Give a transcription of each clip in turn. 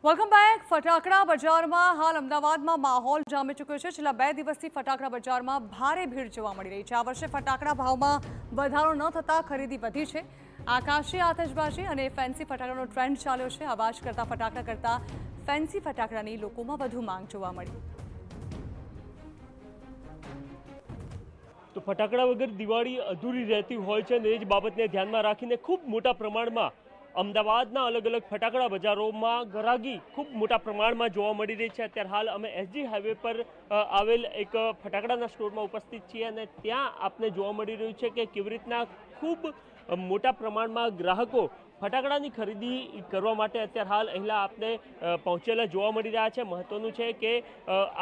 Welcome back. ફટાકડા બજારમાં હાલ અમદાવાદમાં માહોલ જામી ચૂક્યો છે। છેલ્લા 2 દિવસથી ફટાકડા બજારમાં ભારે ભીડ જોવા મળી રહી છે। આ વર્ષે ફટાકડા ભાવમાં વધારો ન થતા ખરીદી વધી છે। આકાશી આતશબાજી અને ફેન્સી ફટાકડાનો ટ્રેન્ડ ચાલ્યો છે। અવાજ કરતા ફટાકડા કરતા ફેન્સી ફટાકડાની લોકોમાં વધુ માંગ જોવા મળી। તો ફટાકડા વગર દિવાળી અધૂરી રહેતી હોય છે અને એ જ બાબતને ધ્યાનમાં રાખીને ખૂબ મોટા પ્રમાણમાં અમદાવાદના અલગ અલગ ફટાકડા બજારોમાં ગરાગી ખૂબ મોટા પ્રમાણમાં જોવા મળી રહી છે। અત્યારે હાલ અમે એસજી હાઈવે પર આવેલ એક ફટાકડાના સ્ટોરમાં ઉપસ્થિત છીએ અને ત્યાં આપને જોવા મળી રહ્યું છે કે કેવી રીતના ખૂબ મોટા પ્રમાણમાં ગ્રાહકો ફટાકડાની ખરીદી કરવા માટે અત્યારે હાલ અહીંલા આપને પહોંચેલા જોવા મળી રહ્યા છે। મહત્વનું છે કે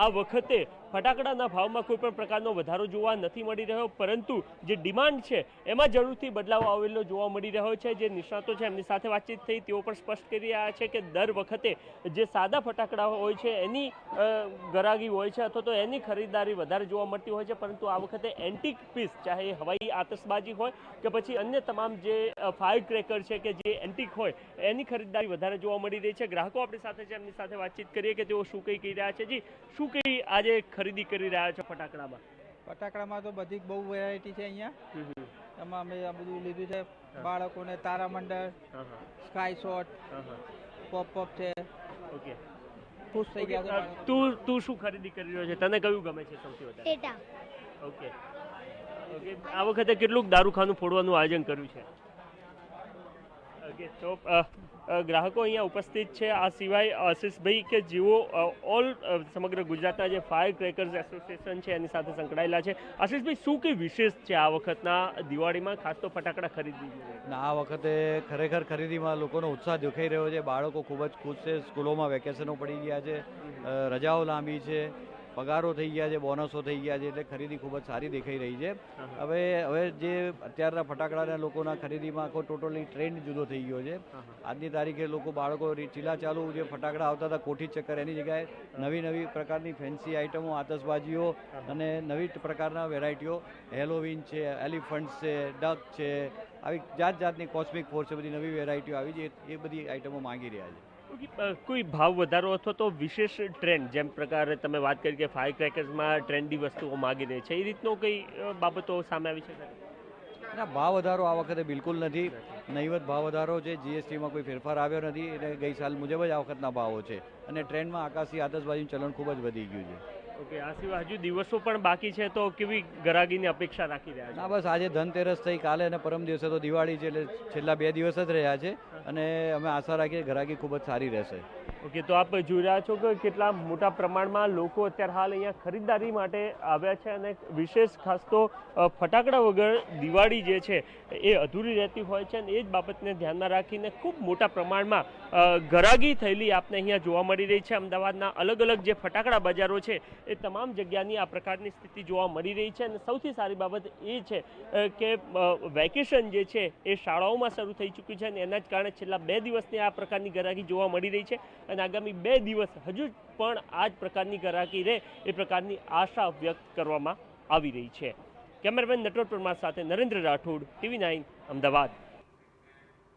આ વખતે ફટાકડાના ભાવમાં કોઈ પણ પ્રકારનો વધારો જોવા નથી મળી રહ્યો, પરંતુ જે ડિમાન્ડ છે એમાં જરૂરથી બદલાવ આવેલો જોવા મળી રહ્યો છે। જે નિષ્ણાતો છે એમની સાથે વાતચીત થઈ, તેઓ પણ સ્પષ્ટ કરી રહ્યા છે કે દર વખતે જે સાદા ફટાકડા હોય છે એની ગરાગી હોય છે અથવા તો એની ખરીદદારી વધારે જોવા મળતી હોય છે, પરંતુ આ વખતે એન્ટિક પીસ, ચાહે હવાઈ આતશબાજી હોય કે પછી અન્ય તમામ જે ફાયર ક્રેકર છે કે જે એન્ટિક હોય એની ખરીદદારી વધારે જોવા મળી રહી છે। ગ્રાહકો આપણી સાથે છે, એમની સાથે વાતચીત કરીએ કે તેઓ શું કહી રહ્યા છે। જી, શું કહી આજે ખરીદી કરી રહ્યા છો ફટાકડામાં? ફટાકડામાં તો બધી બહુ વેરાયટી છે અહીંયા। એમાં અમે આ બધું લીધું છે બાળકોને, તારામંડળ, સ્કાય શોટ, પોપ છે। ઓકે, ખુશ થઈ ગયા છે। તું શું ખરીદી કરી રહ્યો છે? તને કયું ગમે છે સૌથી વધારે? ટેટા। ઓકે ઓકે, આ વખતે કેટલું દારૂખાનું ફોડવાનું આયોજન કર્યું છે? ઓકે, તો ગ્રાહકો અહીંયા ઉપસ્થિત છે। આ સિવાય આશિષભાઈ કે જેઓ સમગ્ર ગુજરાતના જે ફાયર ક્રેકર્સ એસોસિએશન છે એની સાથે સંકળાયેલા છે। આશિષભાઈ, શું કંઈ વિશેષ છે આ વખતના દિવાળીમાં ખાસ તો ફટાકડા ખરીદી? આ વખતે ખરેખર ખરીદીમાં લોકોનો ઉત્સાહ દેખાઈ રહ્યો છે। બાળકો ખૂબ જ ખુશ છે। સ્કૂલોમાં વેકેશનો પડી ગયા છે, રજાઓ લાંબી છે, પગારો થઈ ગયા છે, બોનસો થઈ ગયા છે, એટલે ખરીદી ખૂબ જ સારી દેખાઈ રહી છે। હવે જે અત્યારના ફટાકડાના લોકોના ખરીદીમાં આખો ટોટલી ટ્રેન્ડ જુદો થઈ ગયો છે। આજની તારીખે બાળકો ચીલા ચાલુ જે ફટાકડા આવતા હતા કોઠી ચક્કર, એની જગ્યાએ નવી પ્રકારની ફેન્સી આઇટમો, આતશબાજીઓ અને નવી પ્રકારના વેરાયટીઓ, હેલોવીન છે, એલિફન્ટ છે, ડક છે, આવી જાતની કોસ્મિક ફોર્સ છે, બધી નવી વેરાયટીઓ આવી છે, એ બધી આઇટમો માંગી રહ્યા છે। કોઈ ભાવ વધારો અથવા તો વિશેષ ટ્રેન્ડ, જેમ પ્રકારે તમે વાત કરી કે ફાયર ક્રેકર્સમાં ટ્રેન્ડી વસ્તુઓ માગી રહી છે, એ રીતનો કઈ બાબતો સામે આવી છે? ના, ભાવ વધારો આ વખતે બિલકુલ નથી। નહીવત ભાવ વધારો છે। જીએસટીમાં કોઈ ફેરફાર આવ્યો નથી એટલે ગઈ સાલ મુજબ જ આ વખતના ભાવો છે અને ટ્રેન્ડમાં આકાશી આતશબાજીનું ચલણ ખૂબ જ વધી ગયું છે। ઓકે, આ સિવાય હજુ દિવસો પણ બાકી છે, તો કેવી ગરાગીની અપેક્ષા રાખી રહ્યા છો? ના, બસ આજે ધનતેરસ થઈ, કાલે અને પરમ દિવસે તો દિવાળી છે, એટલે છેલ્લા 2 દિવસ જ રહ્યા છે અને અમે આશા રાખીએ ગરાગી ખૂબ જ સારી રહેશે। ઓકે, તો આપ જોઈ રહ્યા છો કે કેટલા મોટા પ્રમાણમાં લોકો અત્યારે હાલ અહીંયા ખરીદદારી માટે આવ્યા છે અને વિશેષ ખાસ તો ફટાકડા વગર દિવાળી જે છે એ અધૂરી રહેતી હોય છે અને એ જ બાબતને ધ્યાનમાં રાખીને ખૂબ મોટા પ્રમાણમાં ગરાગી થયેલી આપને અહીંયા જોવા મળી રહી છે। અમદાવાદના અલગ અલગ જે ફટાકડા બજારો છે એ તમામ જગ્યાની આ પ્રકારની સ્થિતિ જોવા મળી રહી છે અને સૌથી સારી બાબત એ છે કે વેકેશન જે છે એ શાળાઓમાં શરૂ થઈ ચૂક્યું છે અને એના જ કારણે છેલ્લા 2 દિવસની આ પ્રકારની ગરાગી જોવા મળી રહી છે અને આગામી 2 દિવસ હજુ પણ આ જ પ્રકારની ગરાગી રહે એ પ્રકારની આશા વ્યક્ત કરવામાં આવી રહી છે। કેમેરામેન નટવર પરમાર સાથે નરેન્દ્ર રાઠોડ, TV9 અમદાવાદ।